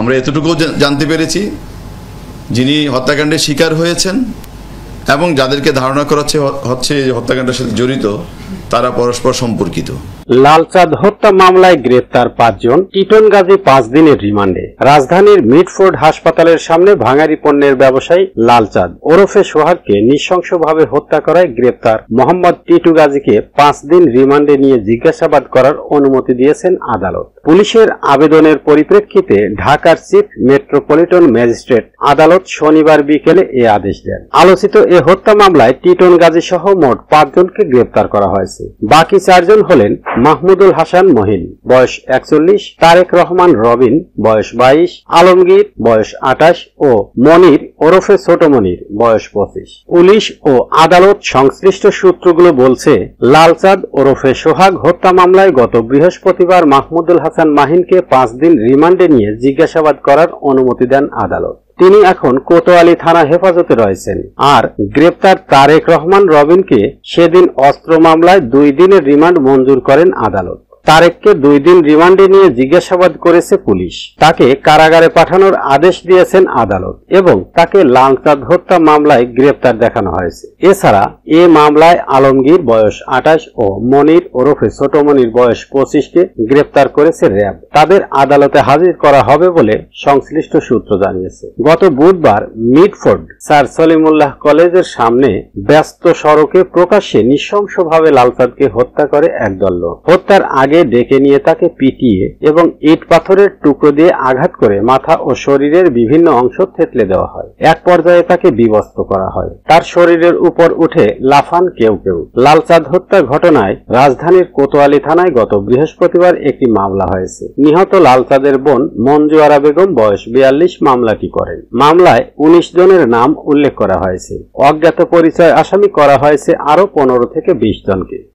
আমরা এতটুকু জানতে পেরেছি, যিনি হত্যাকাণ্ডের শিকার হয়েছেন এবং যাদেরকে ধারণা করা হচ্ছে হত্যাকাণ্ডের সাথে জড়িত তারা পরস্পর সম্পর্কিত। লালচাঁদ হত্যা মামলায় গ্রেপ্তার 5 জন, টিটন গাজী 5 দিনের রিমান্ডে। রাজধানীর মিডফোর্ড হাসপাতালের সামনে ভাঙারি পণ্যের ব্যবসায়ী লালচাঁদ ওরফে সোহাগকে নৃশংসভাবে হত্যা করায় গ্রেপ্তার মোহাম্মদ টিটু গাজীকে 5 দিন রিমান্ডে নিয়ে জিজ্ঞাসাবাদ করার অনুমতি দিয়েছেন আদালত। পুলিশের আবেদনের পরিপ্রেক্ষিতে ঢাকার চিফ মেট্রোপলিটন ম্যাজিস্ট্রেট আদালত শনিবার বিকেলে এ আদেশ দেন। আলোচিত এ হত্যা মামলায় টিটন গাজী সহ মোট 5 জনকে গ্রেপ্তার করা হয়েছে। বাকি 4 জন হলেন মাহমুদুল হাসান মহিন, বয়স 41, তারেক রহমান রবিন, বয়স 22, আলমগীর, বয়স 28 ও মনির ওরফে ছোট মনির, বয়স 25। পুলিশ ও আদালত সংশ্লিষ্ট সূত্রগুলো বলছে, লালচাঁদ ওরফে সোহাগ হত্যা মামলায় গত বৃহস্পতিবার মাহমুদুল হাসান মাহিনকে 5 দিন রিমান্ডে নিয়ে জিজ্ঞাসাবাদ করার অনুমতি দেন আদালত। তিনি এখন কোতোয়ালি থানা হেফাজতে রয়েছেন। আর গ্রেপ্তার তারেক রহমান রবিনকে সেদিন অস্ত্র মামলায় 2 দিনের রিমান্ড মঞ্জুর করেন আদালত। তারেককে 2 দিন রিমান্ডে নিয়ে জিজ্ঞাসাবাদ করেছে পুলিশ। তাকে কারাগারে পাঠানোর আদেশ দিয়েছেন আদালত এবং তাকে লালচাঁদ হত্যা মামলায় গ্রেপ্তার দেখানো হয়েছে। এছাড়া এ মামলায় আলমগীর, বয়স 28 ও মনির ওরফে ছোট মনির, বয়স 25কে গ্রেপ্তার করেছে র্যাব। তাদের আদালতে হাজির করা হবে বলে সংশ্লিষ্ট সূত্র জানিয়েছে। গত বুধবার মিডফোর্ড স্যার সলিমুল্লাহ কলেজের সামনে ব্যস্ত সড়কে প্রকাশ্যে নৃশংসভাবে লালচাঁদকে হত্যা করে একদল লোক। হত্যার আগে ডেকে নিয়ে তাকে পিটিয়ে এবং ইট পাথরের টুকরো দিয়ে আঘাত করে মাথা ও শরীরের বিভিন্ন অংশ থেতলে দেওয়া হয়। এক পর্যায়ে তাকে বিবস্ত্র করা হয়। তার শরীরের উপর উঠে লাফান কেউ কেউ। লালচাঁদ হত্যা ঘটনায় রাজধানীর কোতোয়ালি থানায় গত বৃহস্পতিবার একটি মামলা হয়েছে। নিহত লালচাঁদের বোন মঞ্জু আরা বেগম, বয়স 42, মামলাটি করেন। মামলায় 19 জনের নাম উল্লেখ করা হয়েছে। অজ্ঞাত পরিচয় আসামি করা হয়েছে আরো 15 থেকে 20 জনকে।